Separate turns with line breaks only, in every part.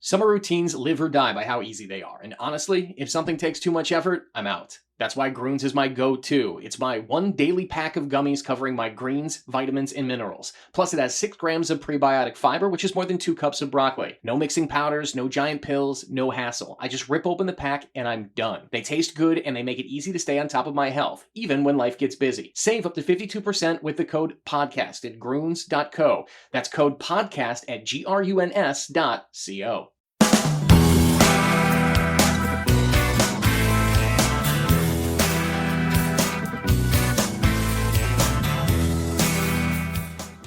Summer routines live or die by how easy they are, and honestly, if something takes too much effort, I'm out. That's why Groons is my go-to. It's my one daily pack of gummies covering my greens, vitamins, and minerals. Plus, it has 6 grams of prebiotic fiber, which is more than 2 cups of broccoli. No mixing powders, no giant pills, no hassle. I just rip open the pack and I'm done. They taste good and they make it easy to stay on top of my health, even when life gets busy. Save up to 52% with the code PODCAST at Groons.co. That's code PODCAST at GRUNS.co.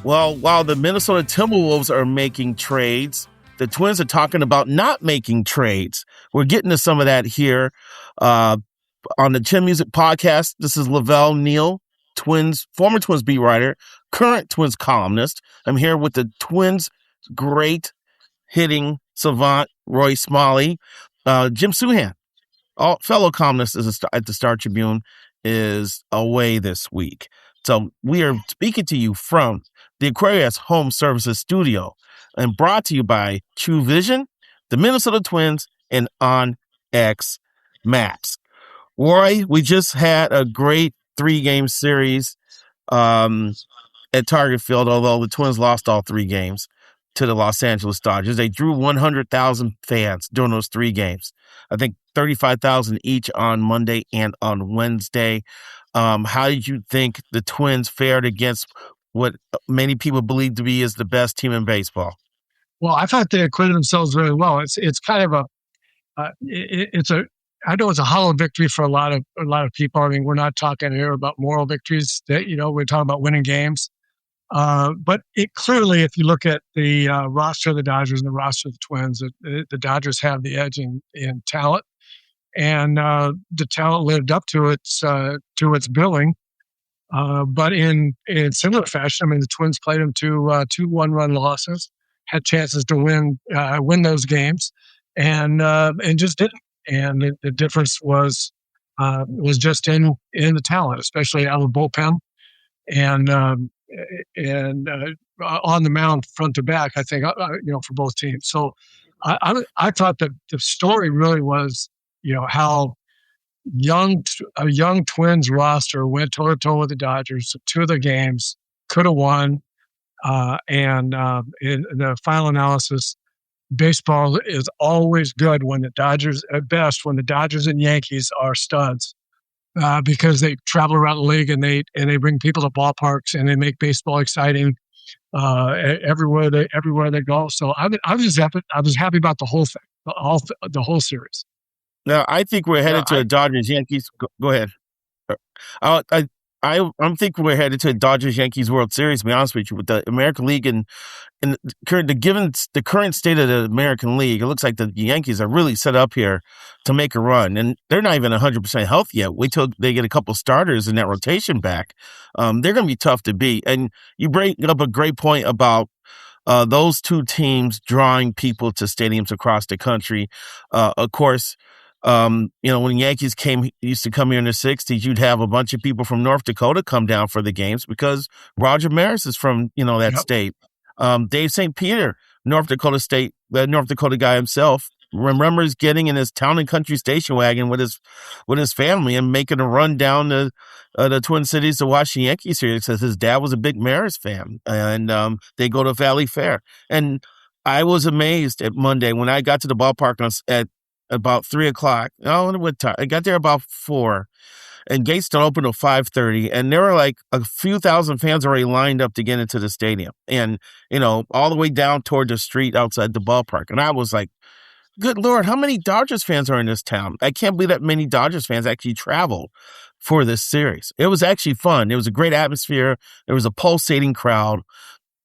Well, while the Minnesota Timberwolves are making trades, the Twins are talking about not making trades. We're getting to some of that here on the Chin Music Podcast. This is Lavelle, Neal, former Twins beat writer, current Twins columnist. I'm here with the Twins' great hitting savant, Roy Smalley. Jim Souhan, fellow columnist at the Star Tribune, is away this week. So we are speaking to you from the Aquarius Home Services studio and brought to you by True Vision, the Minnesota Twins, and OnX Max. Roy, we just had a great 3-game series at Target Field, although the Twins lost all 3 games to the Los Angeles Dodgers. They drew 100,000 fans during those 3 games. I think 35,000 each on Monday and on Wednesday. How did you think the Twins fared against what many people believe to be is the best team in baseball?
Well, I thought they acquitted themselves very well. It's kind of I know it's a hollow victory for a lot of people. I mean, we're not talking here about moral victories. We're talking about winning games. But it clearly, if you look at the roster of the Dodgers and the roster of the Twins, the Dodgers have the edge in talent. And the talent lived up to its billing, but in similar fashion. I mean, the Twins played them to 2 one-run losses, had chances to win those games, and just didn't. And the difference was just in the talent, especially out of the bullpen, and on the mound, front to back. I think for both teams. So I thought that the story really was, how a young Twins roster went toe-to-toe with the Dodgers, 2 of the games, could have won. And in the final analysis, baseball is always good when the Dodgers and Yankees are studs, because they travel around the league and they bring people to ballparks and they make baseball exciting everywhere they go. So I was happy about the whole thing, the whole series.
Now, I think we're headed to a Dodgers-Yankees. Go ahead. I'm thinking we're headed to a Dodgers-Yankees World Series, to be honest with you. With the American League and the current state of the American League, it looks like the Yankees are really set up here to make a run. And they're not even 100% healthy yet. Wait till they get a couple starters in that rotation back. They're going to be tough to beat. And you bring up a great point about those 2 teams drawing people to stadiums across the country. Of course, when Yankees used to come here in the 60s, you'd have a bunch of people from North Dakota come down for the games because Roger Maris is from, that state. Dave St. Peter, North Dakota State, the North Dakota guy himself, remembers getting in his town and country station wagon with his family and making a run down to the Twin Cities to watch the Yankees here. He says his dad was a big Maris fan, and they go to Valley Fair. And I was amazed at Monday when I got to the ballpark at about 3:00. Oh, what time? I got there about 4, and gates don't open till 5:30, and there were like a few thousand fans already lined up to get into the stadium, and all the way down toward the street outside the ballpark. And I was like, good Lord, how many Dodgers fans are in this town? I can't believe that many Dodgers fans actually traveled for this series. It was actually fun. It was a great atmosphere. There was a pulsating crowd.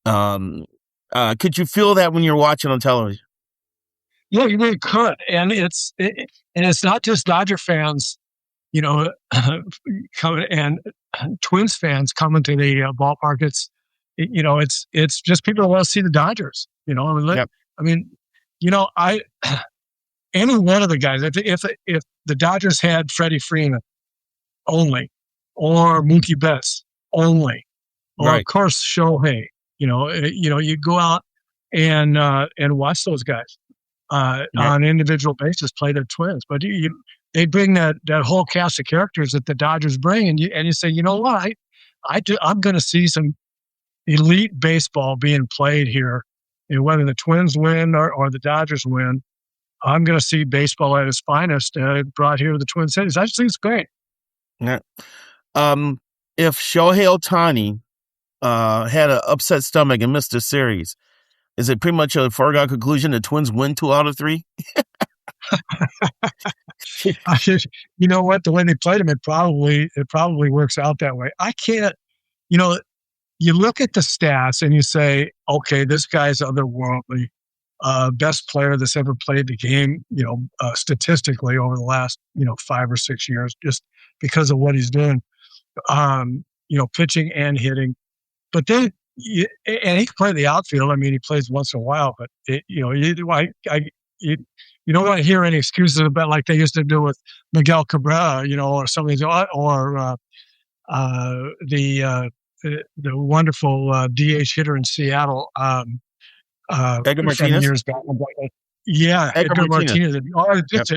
Could you feel that when you're watching on television?
Yeah, you really could. And it's not just Dodger fans, coming, and Twins fans coming to the ballpark. It's just people who want to see the Dodgers. Yep. Any one of the guys, if the Dodgers had Freddie Freeman only, or Mookie Betts only, or
right,
of course Shohei, you go out and watch those guys. on an individual basis play the Twins. But they bring that whole cast of characters that the Dodgers bring, and you say, you know what, I'm going to see some elite baseball being played here. And whether the Twins win or the Dodgers win, I'm going to see baseball at its finest brought here to the Twin Cities. I just think it's great.
Yeah. If Shohei Ohtani had an upset stomach and missed the series, is it pretty much a foregone conclusion the Twins win 2 out of 3?
You know what? The way they played him, it probably works out that way. I can't. You look at the stats and you say, okay, this guy's otherworldly. Best player that's ever played the game, statistically over the last, 5 or 6 years, just because of what he's doing, pitching and hitting. But then, and he can play the outfield. I mean, he plays once in a while, but you don't want to hear any excuses about like they used to do with Miguel Cabrera, or something, or the wonderful DH hitter in Seattle.
Edgar Martinez?
Years back. Yeah, Edgar Martinez.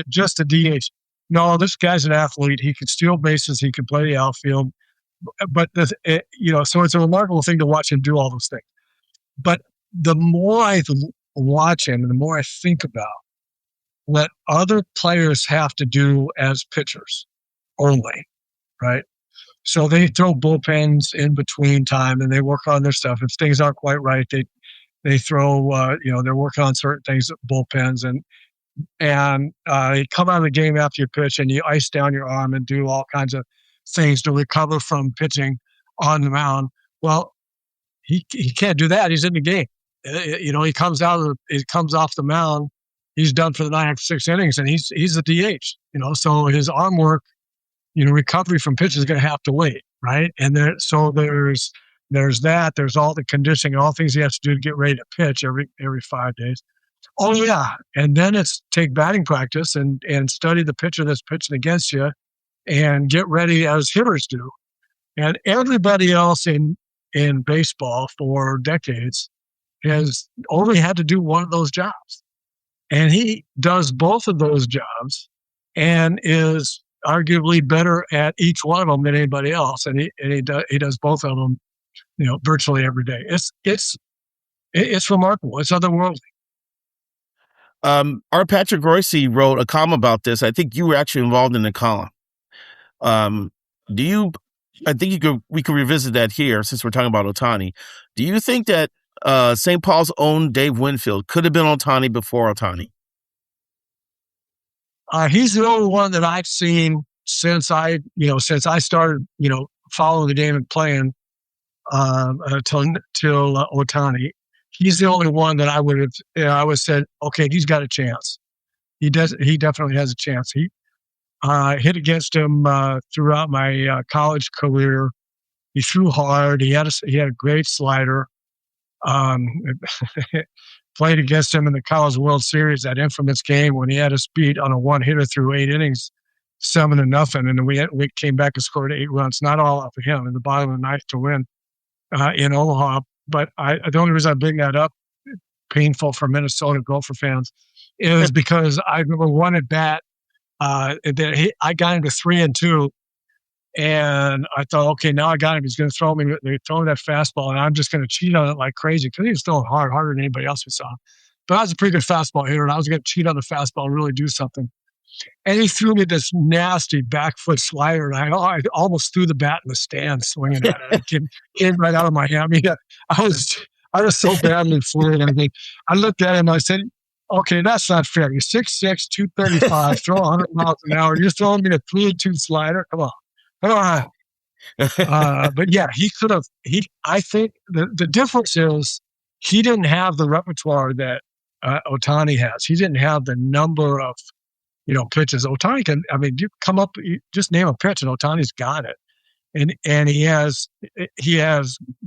Just a DH. No, this guy's an athlete. He can steal bases. He can play the outfield. But, so it's a remarkable thing to watch him do all those things. But the more I watch him and the more I think about what other players have to do as pitchers only, right? So they throw bullpens in between time and they work on their stuff. If things aren't quite right, they throw, they're working on certain things, bullpens, and you come out of the game after you pitch and you ice down your arm and do all kinds of things to recover from pitching on the mound. Well, he can't do that. He's in the game. He comes off the mound. He's done for the 9 or 6 innings, and he's a DH. So his arm work, recovery from pitch is going to have to wait, right? And there's that. There's all the conditioning, all things he has to do to get ready to pitch every 5 days. Oh yeah, and then it's take batting practice and study the pitcher that's pitching against you, and get ready as hitters do. And everybody else in baseball for decades has only had to do one of those jobs, and he does both of those jobs, and is arguably better at each one of them than anybody else. And he does both of them, virtually every day. It's remarkable. It's otherworldly.
Our Patrick Royce wrote a column about this. I think you were actually involved in the column. I think we could revisit that here since we're talking about Ohtani. Do you think that St. Paul's own Dave Winfield could have been Ohtani before Ohtani?
He's the only one that I've seen since I started, following the game and playing till Ohtani. He's the only one that I would have said, okay, he's got a chance. He definitely has a chance. He hit against him throughout my college career. He threw hard. He had a great slider. Played against him in the College World Series, that infamous game when he had us beat on a one-hitter through 8 innings, 7-0, and then we came back and scored 8 runs. Not all off of him in the bottom of the 9th to win in Omaha. But the only reason I bring that up, painful for Minnesota Gopher fans, is because I remember one at bat. I got him to 3-2, and I thought, okay, now I got him. He's going to throw me. They throw that fastball, and I'm just going to cheat on it like crazy because he was throwing harder than anybody else we saw. But I was a pretty good fastball hitter, and I was going to cheat on the fastball and really do something. And he threw me this nasty back foot slider, and I almost threw the bat in the stand swinging at it. It came right out of my hand. I mean, I was so badly fluid. I looked at him and I said, okay, that's not fair. You're 6'6", 235, throw 100 miles an hour. You're throwing me a 3-2 slider? Come on. But yeah, he could have. I think the difference is he didn't have the repertoire that Ohtani has. He didn't have the number of pitches. Ohtani can. I mean, you just name a pitch, and Ohtani's got it. And he has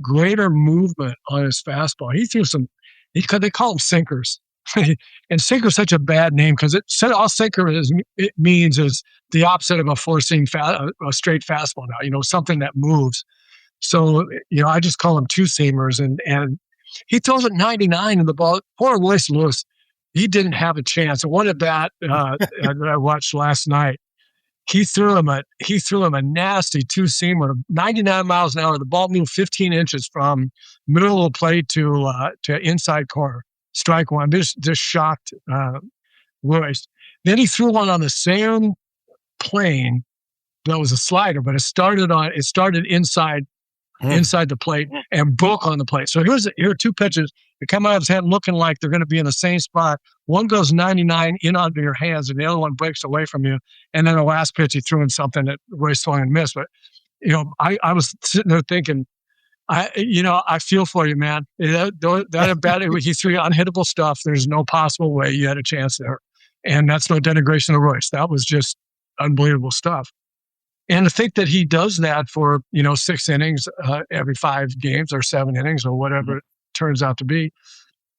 greater movement on his fastball. He threw some. They call them sinkers. And sinker is such a bad name because all sinker means is the opposite of a four-seam a straight fastball now, something that moves. So, I just call them two-seamers. And he throws it 99 and the ball. Poor Royce Lewis, he didn't have a chance. And one at bat that I watched last night, he threw him a nasty two-seamer, 99 miles an hour. The ball moved 15 inches from middle of the plate to inside corner. Strike one. Just shocked Royce. Then he threw one on the same plane that was a slider, but it started inside the plate and broke on the plate. So here are two pitches that come out of his hand looking like they're going to be in the same spot. One goes 99 in onto your hands, and the other one breaks away from you. And then the last pitch, he threw in something that Royce swung and missed. But, I was sitting there thinking, I feel for you, man. That bad, he threw unhittable stuff. There's no possible way you had a chance there. And that's no denigration of Royce. That was just unbelievable stuff. And to think that he does that for, 6 innings every 5 games or 7 innings or whatever it turns out to be.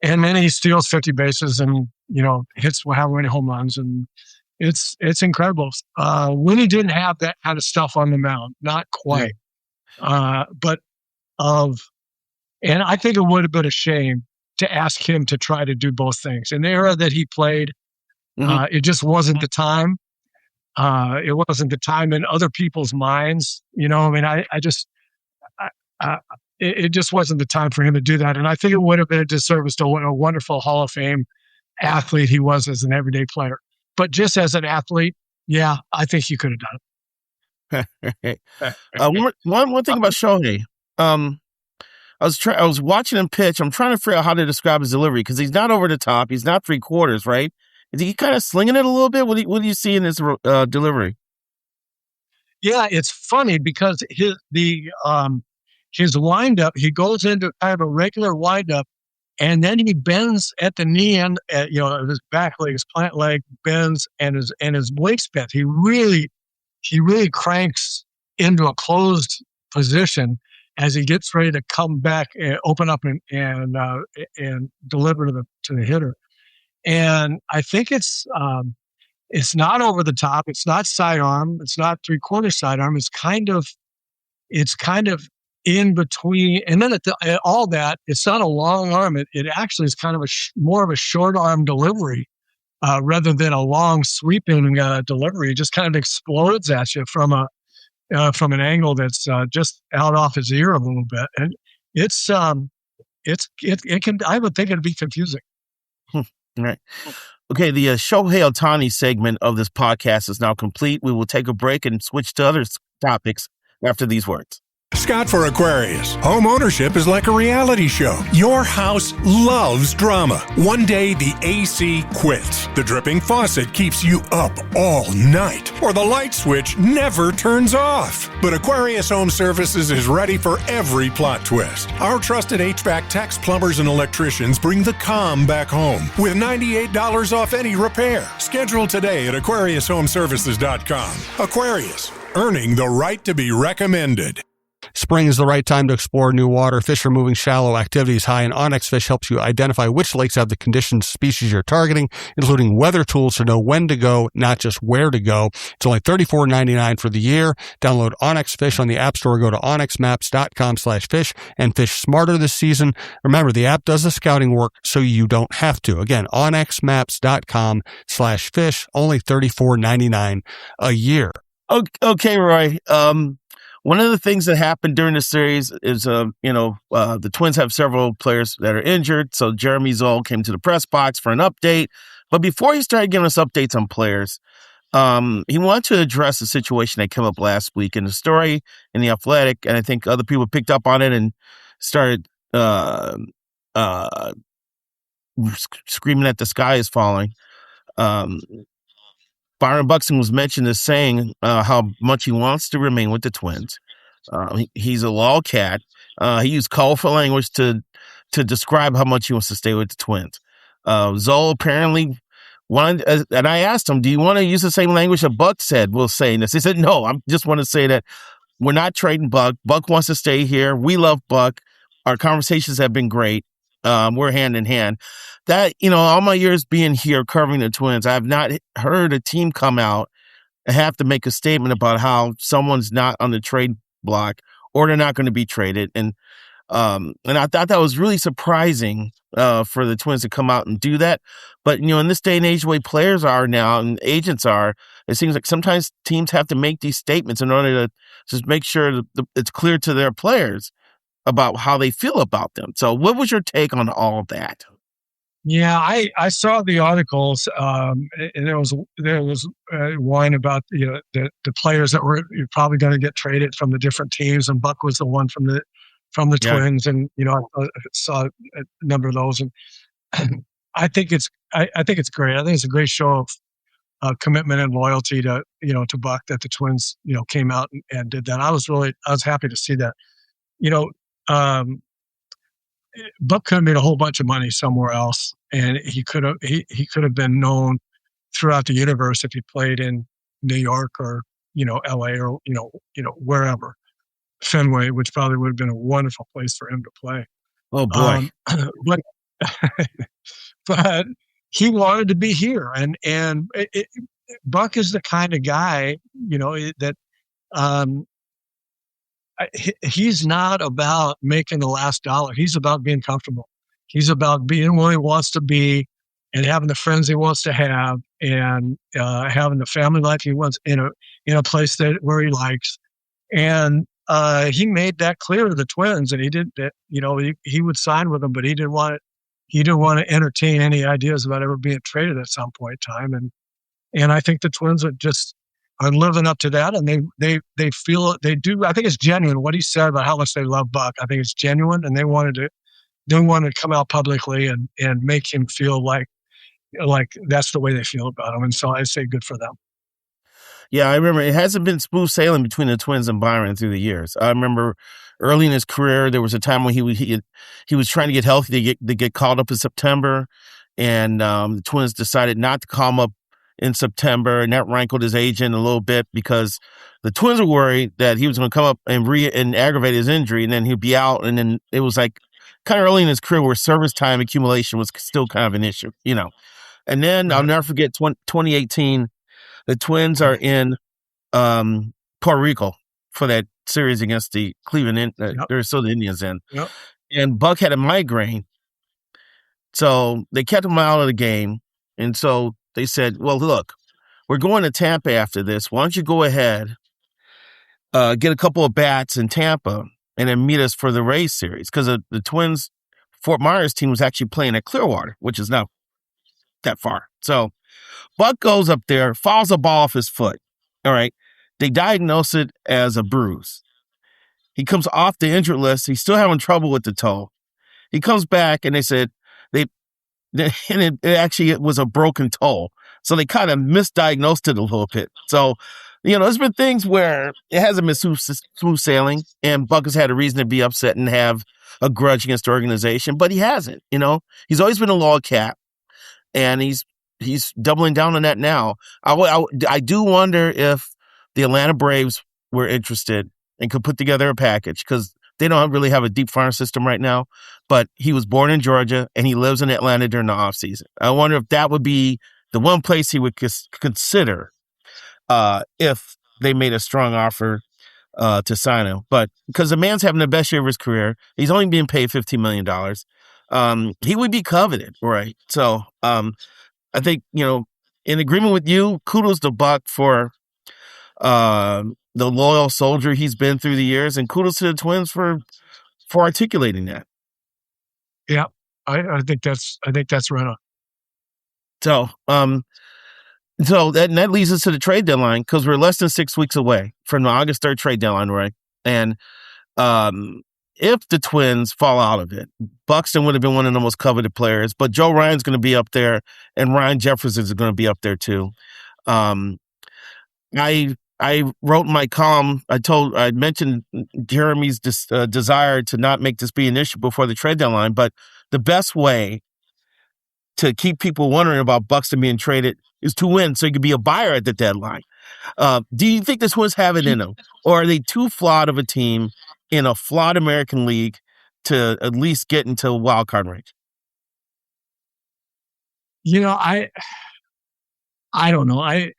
And then he steals 50 bases and, hits however many home runs. And it's incredible. Winnie didn't have that kind of stuff on the mound, not quite. And I think it would have been a shame to ask him to try to do both things. In the era that he played, it just wasn't the time. It wasn't the time in other people's minds. It just wasn't the time for him to do that. And I think it would have been a disservice to what a wonderful Hall of Fame athlete he was as an everyday player. But just as an athlete, yeah, I think he could have done it.
One thing about Shohei, I was watching him pitch. I'm trying to figure out how to describe his delivery because he's not over the top. He's not 3/4, right? Is he kind of slinging it a little bit? What do you see in his delivery?
Yeah, it's funny because his windup, he goes into kind of a regular windup, and then he bends at the knee end, his back leg, his plant leg bends, and his wingspan. He really cranks into a closed position as he gets ready to come back and open up and deliver to the hitter. And I think it's not over the top. It's not sidearm. It's not 3/4 sidearm. It's kind of in between. And then all that, it's not a long arm. It actually is kind of more of a short arm delivery rather than a long sweeping delivery. It just kind of explodes at you from an angle that's just out off his ear a little bit. And I would think it'd be confusing.
Right. Okay, the Shohei Ohtani segment of this podcast is now complete. We will take a break and switch to other topics after these words.
Scott for Aquarius. Home ownership is like a reality show. Your house loves drama. One day the AC quits. The dripping faucet keeps you up all night. Or the light switch never turns off. But Aquarius Home Services is ready for every plot twist. Our trusted HVAC techs, plumbers, and electricians bring the calm back home with $98 off any repair. Schedule today at AquariusHomeservices.com. Aquarius, earning the right to be recommended.
Spring is the right time to explore new water. Fish are moving shallow. Activities high in Onyx Fish helps you identify which lakes have the conditions species you're targeting, including weather tools to know when to go, not just where to go. It's only $34.99 for the year. Download Onyx Fish on the App Store. Go to onyxmaps.com/fish and fish smarter this season. Remember, the app does the scouting work so you don't have to. Again, onyxmaps.com/fish. Only $34.99 a year.
Okay, Roy. One of the things that happened during the series is, the Twins have several players that are injured. So Jeremy Zoll came to the press box for an update. But before he started giving us updates on players, he wanted to address the situation that came up last week in the story in The Athletic. And I think other people picked up on it and started screaming that the sky is falling. Byron Buxton was mentioned as saying how much he wants to remain with the Twins. He's a lolcat. He used colorful language to describe how much he wants to stay with the Twins. Zoll apparently wanted, and I asked him, do you want to use the same language that Buck said while saying this? He said, no, I just want to say that we're not trading Buck. Buck wants to stay here. We love Buck. Our conversations have been great. We're hand in hand. That, all my years being here covering the Twins, I have not heard a team come out and have to make a statement about how someone's not on the trade block or they're not going to be traded. And And I thought that was really surprising for the Twins to come out and do that. But, in this day and age, the way players are now and agents are, it seems like sometimes teams have to make these statements in order to just make sure that it's clear to their players about how they feel about them. So what was your take on all of that?
Yeah, I saw the articles, and there was one about the players that were probably going to get traded from the different teams, and Buck was the one from the
Yeah.
Twins, and I saw a number of those, and I think it's I think it's great. I think it's a great show of commitment and loyalty to Buck that the Twins came out and did that. I was happy to see that. You know, um, Buck could have made a whole bunch of money somewhere else, and he could have been known throughout the universe if he played in New York or L.A. or wherever, Fenway, which probably would have been a wonderful place for him to play.
Oh boy.
But but he wanted to be here, and Buck is the kind of guy that he's not about making the last dollar. He's about being comfortable. He's about being where he wants to be and having the friends he wants to have and having the family life he wants in a place where he likes. And he made that clear to the Twins, and he did that. He would sign with them, but he didn't want to entertain any ideas about ever being traded at some point in time. And I think the Twins are living up to that, and they feel it. They do. I think it's genuine what he said about how much they love Buck. I think it's genuine, and they wanted to come out publicly and make him feel like that's the way they feel about him. And so I say good for them.
Yeah, I remember it hasn't been smooth sailing between the Twins and Byron through the years. I remember early in his career, there was a time when he was trying to get healthy to get called up in September, and the Twins decided not to call him up in September, and that rankled his agent a little bit because the Twins were worried that he was going to come up and aggravate his injury, and then he'd be out. And then it was like kind of early in his career where service time accumulation was still kind of an issue, And then I'll never forget 2018. The Twins are in Puerto Rico for that series against the Cleveland Minnesota Indians in.
Yep.
And Buck had a migraine. So they kept him out of the game. And so they said, well, look, we're going to Tampa after this. Why don't you go ahead, get a couple of bats in Tampa, and then meet us for the Rays series? Because the Twins' Fort Myers team was actually playing at Clearwater, which is not that far. So Buck goes up there, fouls a ball off his foot. All right. They diagnose it as a bruise. He comes off the injured list. He's still having trouble with the toe. He comes back and they said and it was a broken toe. So they kind of misdiagnosed it a little bit. So, there's been things where it hasn't been smooth sailing, and Buck has had a reason to be upset and have a grudge against the organization, but he hasn't. He's always been a log cat, and he's doubling down on that now. I do wonder if the Atlanta Braves were interested and could put together a package, because they don't really have a deep farm system right now, but he was born in Georgia and he lives in Atlanta during the offseason. I wonder if that would be the one place he would consider if they made a strong offer to sign him. But because the man's having the best year of his career, he's only being paid $15 million. He would be coveted, right? So I think, in agreement with you, kudos to Buck for the loyal soldier he's been through the years, and kudos to the Twins for articulating that.
Yeah, I think that's right on.
So, so that leads us to the trade deadline, because we're less than 6 weeks away from the August 3rd trade deadline, right? And if the Twins fall out of it, Buxton would have been one of the most coveted players, but Joe Ryan's going to be up there, and Ryan Jefferson is going to be up there too. I wrote in my column, I mentioned Jeremy's desire to not make this be an issue before the trade deadline, but the best way to keep people wondering about Buxton being traded is to win, so you can be a buyer at the deadline. Do you think the Twins have it in them, or are they too flawed of a team in a flawed American League to at least get into wild card range?
I don't know. I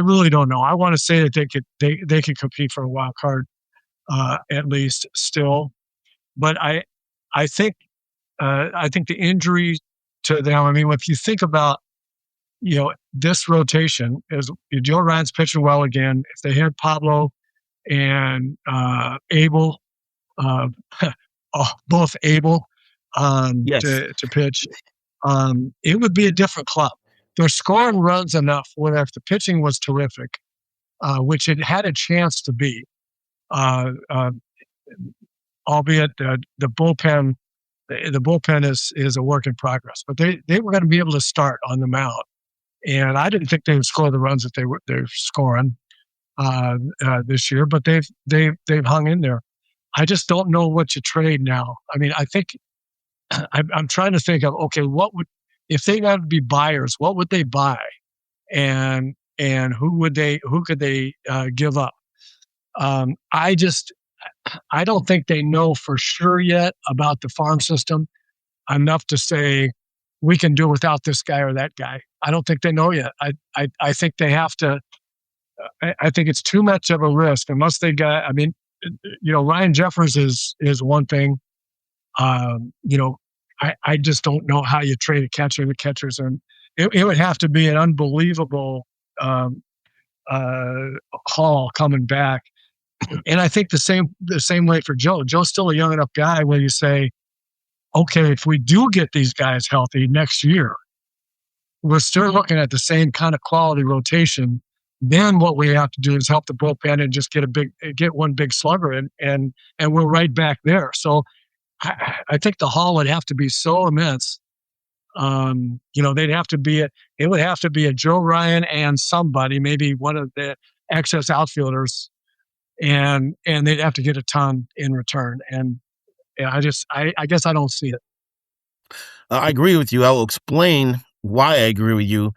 really don't know. I want to say that they could compete for a wild card at least still, but I I think the injury to them. I mean, if you think about this rotation is Joe Ryan's pitching well again. If they had Pablo and Abel, both able
Yes.
to pitch, it would be a different club. They're scoring runs enough where if the pitching was terrific, which it had a chance to be, albeit the bullpen is a work in progress. But they were going to be able to start on the mound, and I didn't think they would score the runs that they're scoring this year. But they've hung in there. I just don't know what you trade now. I mean, I think I'm trying to think of, okay, if they got to be buyers, what would they buy, and who could they give up? I don't think they know for sure yet about the farm system enough to say we can do without this guy or that guy. I don't think they know yet. I think they have to. I think it's too much of a risk unless they got. I mean, Ryan Jeffers is one thing. I just don't know how you trade a catcher. The catchers are. It would have to be an unbelievable haul coming back. And I think the same way for Joe. Joe's still a young enough guy where you say, okay, if we do get these guys healthy next year, we're still looking at the same kind of quality rotation. Then what we have to do is help the bullpen and just get one big slugger and we're right back there. So I think the haul would have to be so immense. It would have to be a Joe Ryan and somebody, maybe one of the excess outfielders, and they'd have to get a ton in return. And I guess I don't see it.
I agree with you. I'll explain why I agree with you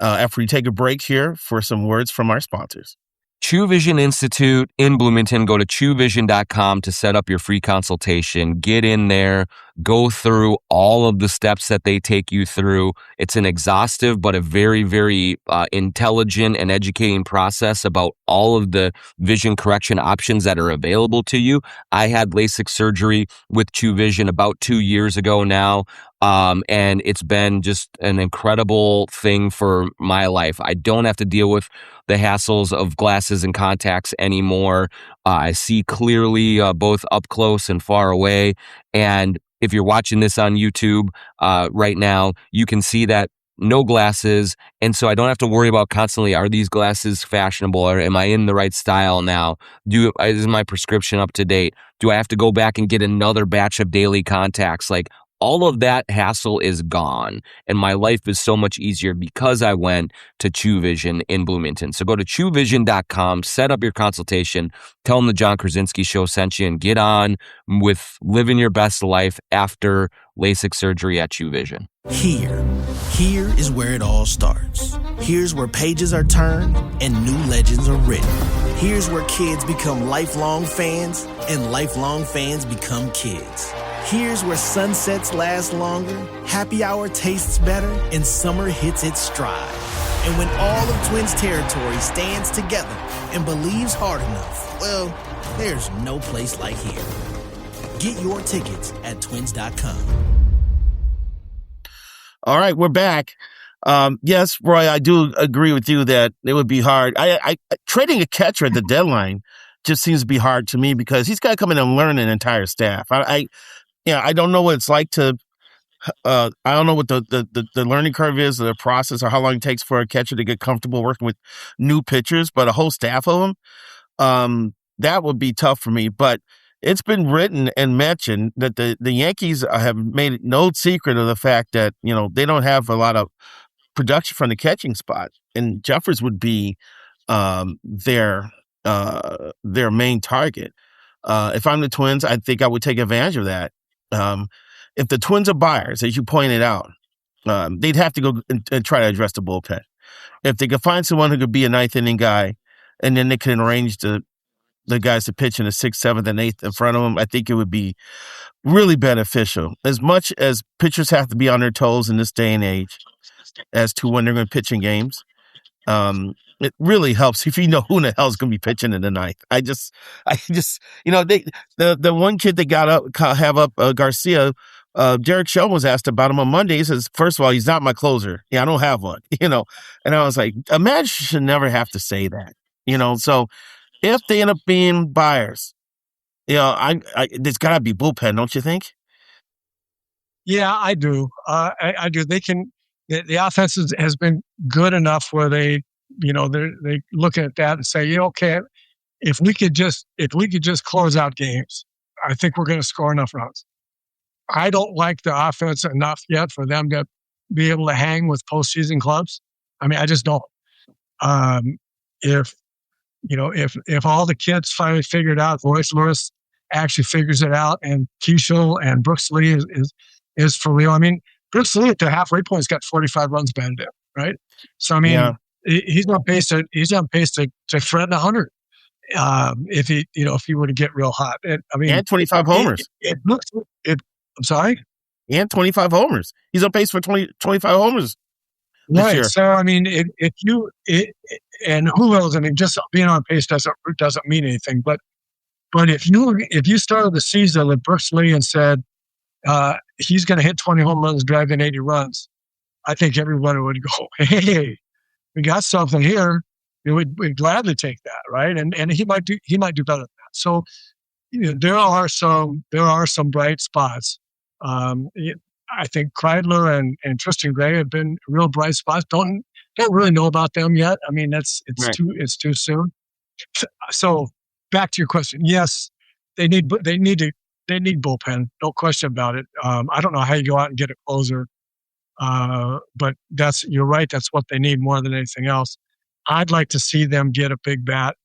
after we take a break here for some words from our sponsors.
True Vision Institute in Bloomington. Go to truevision.com to set up your free consultation. Get in there, go through all of the steps that they take you through. It's an exhaustive but a very, very intelligent and educating process about all of the vision correction options that are available to you. I had LASIK surgery with True Vision about 2 years ago now. And it's been just an incredible thing for my life. I don't have to deal with the hassles of glasses and contacts anymore. I see clearly both up close and far away. And if you're watching this on YouTube right now, you can see that no glasses. And so I don't have to worry about constantly, are these glasses fashionable, or am I in the right style now? Is my prescription up to date? Do I have to go back and get another batch of daily contacts? Like, all of that hassle is gone, and my life is so much easier because I went to True Vision in Bloomington. So go to truevision.com, set up your consultation, tell them the John Krasinski Show sent you, and get on with living your best life after LASIK surgery at True Vision.
Here is where it all starts. Here's where pages are turned and new legends are written. Here's where kids become lifelong fans and lifelong fans become kids. Here's where sunsets last longer, happy hour tastes better, and summer hits its stride. And when all of Twins territory stands together and believes hard enough, well, there's no place like here. Get your tickets at twins.com.
All right, we're back. Yes, Roy, I do agree with you that it would be hard. I trading a catcher at the deadline just seems to be hard to me because he's got to come in and learn an entire staff. I don't know what it's like to. I don't know what the learning curve is, or the process, or how long it takes for a catcher to get comfortable working with new pitchers. But a whole staff of them, that would be tough for me. But it's been written and mentioned that the Yankees have made no secret of the fact that they don't have a lot of production from the catching spot, and Jeffers would be their main target. If I'm the Twins, I think I would take advantage of that. If the Twins are buyers, as you pointed out, they'd have to go and try to address the bullpen. If they could find someone who could be a ninth inning guy, and then they can arrange the guys to pitch in the 6th, 7th, and 8th in front of them, I think it would be really beneficial. As much as pitchers have to be on their toes in this day and age as to when they're going to pitch in games, It really helps if you know who in the hell is going to be pitching in the ninth. I just, the one kid that have up Garcia, Derek Shelton was asked about him on Monday. He says, first of all, he's not my closer. Yeah, I don't have one, and I was like, a manager should never have to say that, so if they end up being buyers, there's got to be bullpen, don't you think?
Yeah, I do. I do. They can. The offense has been good enough where they looking at that and say, okay, if we could just close out games, I think we're going to score enough runs. I don't like the offense enough yet for them to be able to hang with postseason clubs. I mean, I just don't. If all the kids finally figured out, Royce Lewis actually figures it out, and Keishel and Brooks Lee is for real. I mean, Brooks Lee at the halfway point has got 45 runs batted in, right? So I mean, he's on pace to threaten 100 if he were to get real hot. And
25 homers.
I'm sorry.
And 25 homers. He's on pace for 25 homers.
Right.
Year.
So I mean, and who else? I mean, just being on pace doesn't mean anything. But if you started the season with Brooks Lee and said he's going to hit 20 home runs, drive in 80 runs, I think everybody would go, hey, we got something here. We'd gladly take that, right? And he might do better than that. So there are some bright spots. I think Kreidler and Tristan Gray have been real bright spots. Don't really know about them yet. I mean, it's too soon. So back to your question. Yes, they need bullpen. No question about it. I don't know how you go out and get a closer, but you're right. That's what they need more than anything else. I'd like to see them get a big bat,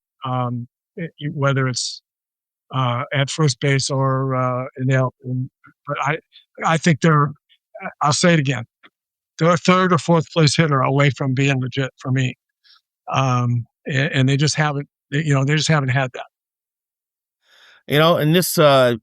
whether it's at first base or Neal. But I think I'll say it again. They're a third or fourth place hitter away from being legit for me. And they just haven't, they just haven't had that.
And this, I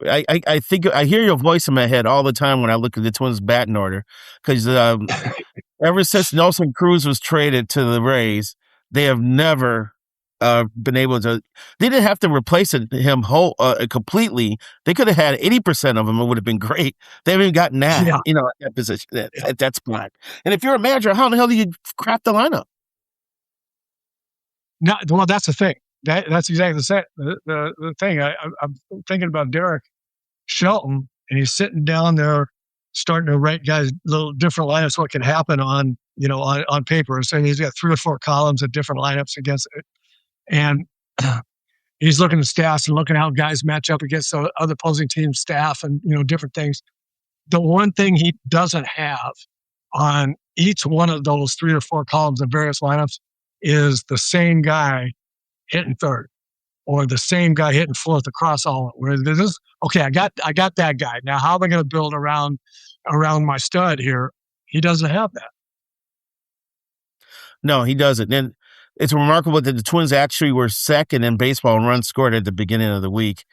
think I hear your voice in my head all the time when I look at the Twins batting order, because ever since Nelson Cruz was traded to the Rays, they have never been able to. They didn't have to replace him completely. They could have had 80% of him. It would have been great. They haven't even gotten that, at that position, at that spot. And if you're a manager, how in the hell do you craft the lineup?
No, well, that's the thing. That's exactly the thing. I'm thinking about Derek Shelton, and he's sitting down there starting to write guys little different lineups, what can happen on paper. So he's got 3 or 4 columns of different lineups against it. And he's looking at stats and looking at how guys match up against the other opposing team's staff and, different things. The one thing he doesn't have on each one of those 3 or 4 columns of various lineups is the same guy hitting third or the same guy hitting fourth across all of them. Where this is, okay, I got that guy. Now, how am I going to build around my stud here? He doesn't have that.
No, he doesn't. And it's remarkable that the Twins actually were second in baseball in runs scored at the beginning of the week,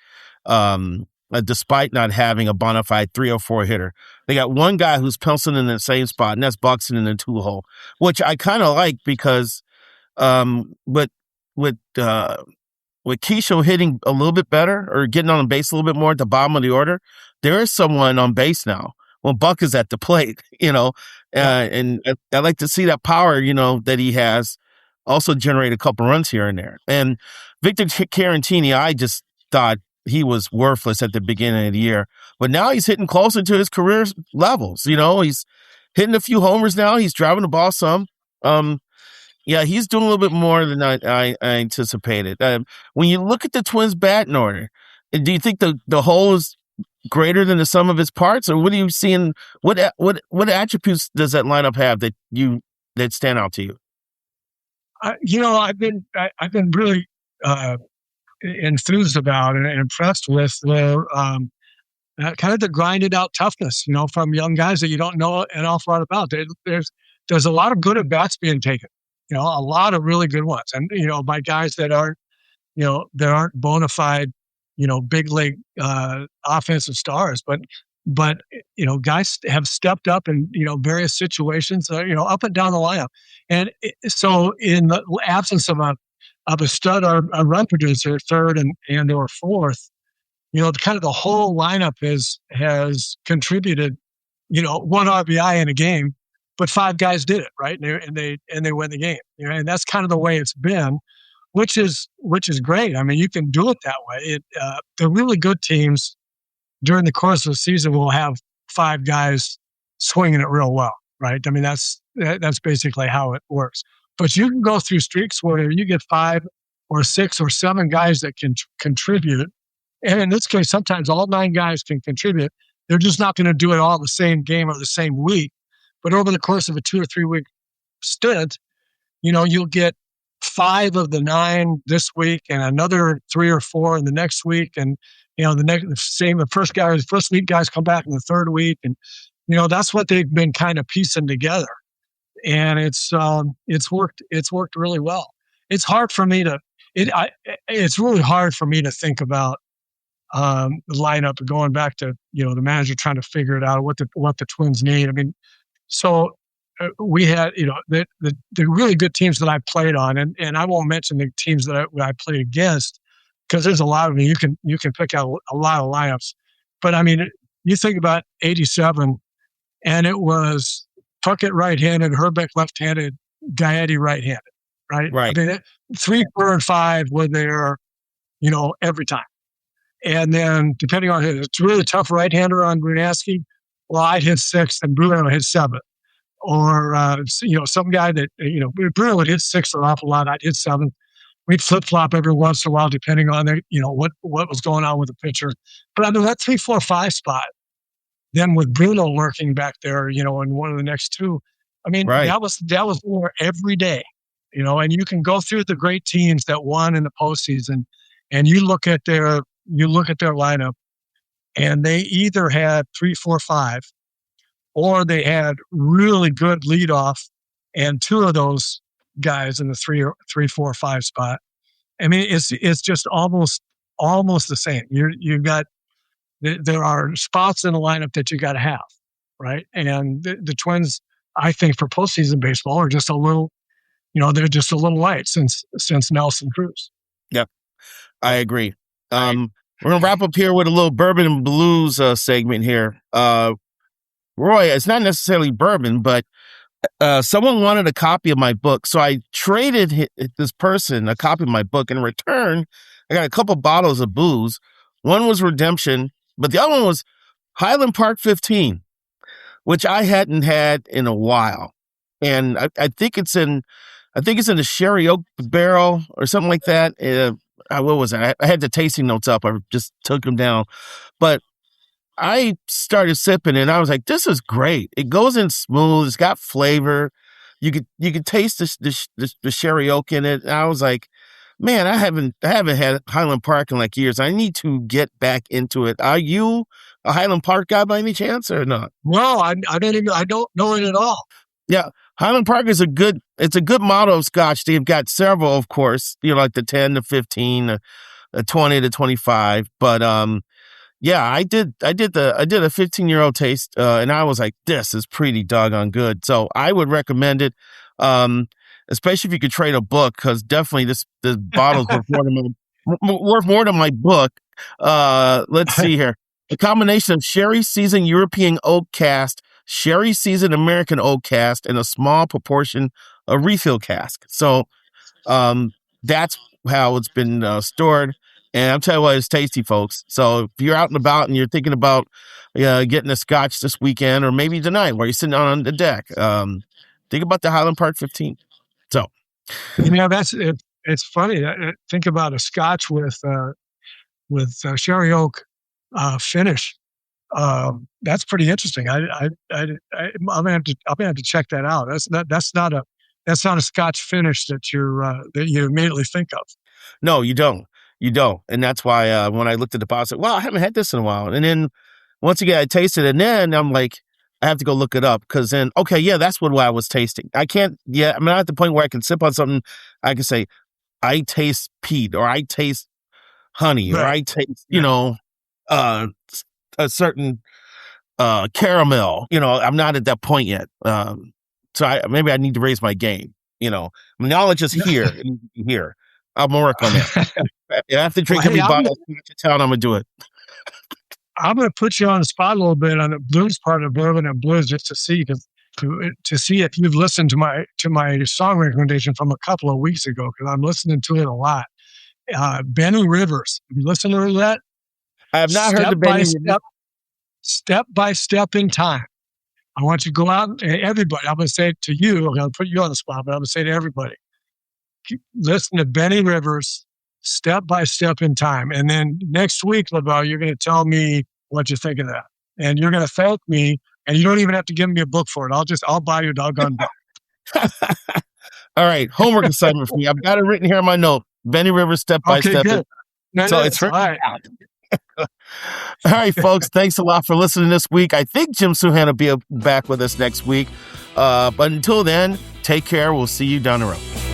despite not having a bona fide 304 hitter. They got one guy who's penciled in the same spot, and that's Buxton in the 2-hole, which I kind of like because with Keishel hitting a little bit better or getting on base a little bit more at the bottom of the order, there is someone on base now. Well, Buck is at the plate, and I like to see that power, that he has also generate a couple runs here and there. And Victor Caratini, I just thought he was worthless at the beginning of the year, but now he's hitting closer to his career levels. He's hitting a few homers now. He's driving the ball some. He's doing a little bit more than I anticipated. When you look at the Twins' batting order, do you think the whole is greater than the sum of its parts, or what are you seeing? What attributes does that lineup have that stand out to you?
I've been really enthused about and impressed with the kind of the grinded out toughness, from young guys that you don't know an awful lot about. There's a lot of good at bats being taken, a lot of really good ones, and by guys that aren't bona fide, big league offensive stars, but but guys have stepped up in various situations, up and down the lineup. And so in the absence of a stud or a run producer, third and or fourth, kind of the whole lineup has contributed, one RBI in a game, but 5 guys did it, right? And they win the game. And that's kind of the way it's been, which is great. I mean, you can do it that way. The really good teams during the course of the season will have 5 guys swinging it real well, right? I mean, that's basically how it works. But you can go through streaks where you get 5 or 6 or 7 guys that can contribute. And in this case, sometimes all 9 guys can contribute. They're just not going to do it all the same game or the same week. But over the course of a 2 or 3 week stint, you'll get 5 of the 9 this week and another 3 or 4 in the next week. And, the first week guys come back in the third week. And, that's what they've been kind of piecing together. And it's worked really well. It's hard for me it's really hard for me to think about the lineup going back to, the manager trying to figure it out, what the Twins need. I mean, so we had, the really good teams that I played on, and I won't mention the teams that I played against because there's a lot of them. You can pick out a lot of lineups. But I mean, you think about 87, and it was Puckett right-handed, Herbeck left-handed, Gaetti right-handed, right?
Right.
I mean, 3, 4, and 5 were there, every time. And then depending on it's a really tough right-hander on Brunansky, well, I'd hit 6th and Bruno would hit 7th. Or, some guy that, Bruno would hit 6th an awful lot, I'd hit 7th. We'd flip-flop every once in a while depending on what was going on with the pitcher. But I mean, that 3, 4, 5 spot, then with Bruno lurking back there, in one of the next 2, I mean,
right.
that was more every day, and you can go through the great teams that won in the postseason and you look at their lineup and they either had 3, 4, 5, or they had really good leadoff and 2 of those guys in the 3, 4, 5 spot. I mean, it's just almost the same. You've got, there are spots in the lineup that you got to have, right? And the Twins, I think, for postseason baseball are just a little, they're just a little light since Nelson Cruz.
Yeah, I agree. We're gonna wrap up here with a little bourbon and blues segment here. Roy, it's not necessarily bourbon, but someone wanted a copy of my book, so I traded this person a copy of my book. In return, I got a couple bottles of booze. One was Redemption, but the other one was Highland Park 15, which I hadn't had in a while, and I think it's in the Sherry Oak barrel or something like that. What was it? I had the tasting notes up. I just took them down, but I started sipping and I was like, "This is great. It goes in smooth. It's got flavor. You could taste the Sherry Oak in it." And I was like, "Man, I haven't had Highland Park in like years. I need to get back into it." Are you a Highland Park guy by any chance or not?
No, I don't know it at all.
Yeah, Highland Park is a good model of Scotch. They've got several, of course, like the 10 to 15, the 20 to 25. But yeah, I did a 15-year-old taste, and I was like, this is pretty doggone good. So I would recommend it, especially if you could trade a book, because definitely this bottle's worth more than my book. Let's see here. A combination of sherry seasoned European oak cask, sherry seasoned American oak cask, and a small proportion of refill cask. So that's how it's been stored. And I'll tell you what, it's tasty, folks. So if you're out and about and you're thinking about getting a Scotch this weekend or maybe tonight while you're sitting on the deck, think about the Highland Park 15. So,
it's funny. Think about a Scotch with sherry oak finish. That's pretty interesting. I'm gonna have to check that out. That's not a Scotch finish that you immediately think of.
No, you don't. And that's why when I looked at the bottle, I said, "Wow, I haven't had this in a while." And then once again, I tasted it, and then I'm like, I have to go look it up, because then, okay, yeah, that's what I was tasting. I'm not at the point where I can sip on something. I can say, I taste peat, or I taste honey, right, or I taste, a certain caramel. I'm not at that point yet. So maybe I need to raise my game. Knowledge is here. Here. I'm gonna work on that. After drinking bottles of town, I'm gonna do it.
I'm gonna put you on the spot a little bit on the blues part of Bourbon and Blues, just to see, to see if you've listened to my song recommendation from a couple of weeks ago, because I'm listening to it a lot. Benny Rivers. Have you listened to that?
I have not heard the Benny Rivers.
Step by step in time. I want you to go out, and everybody, I'm going to say it to you, I'm going to put you on the spot, but I'm going to say to everybody, listen to Benny Rivers, Step by Step in Time. And then next week, Lavelle, you're going to tell me what you think of that. And you're going to thank me, and you don't even have to give me a book for it. I'll buy you a doggone book.
All right, homework assignment for me. I've got it written here on my note. Benny Rivers, Step by Step.
Good.
So it's written out. All right, folks. Thanks a lot for listening this week. I think Jim Suhan will be back with us next week. But until then, take care. We'll see you down the road.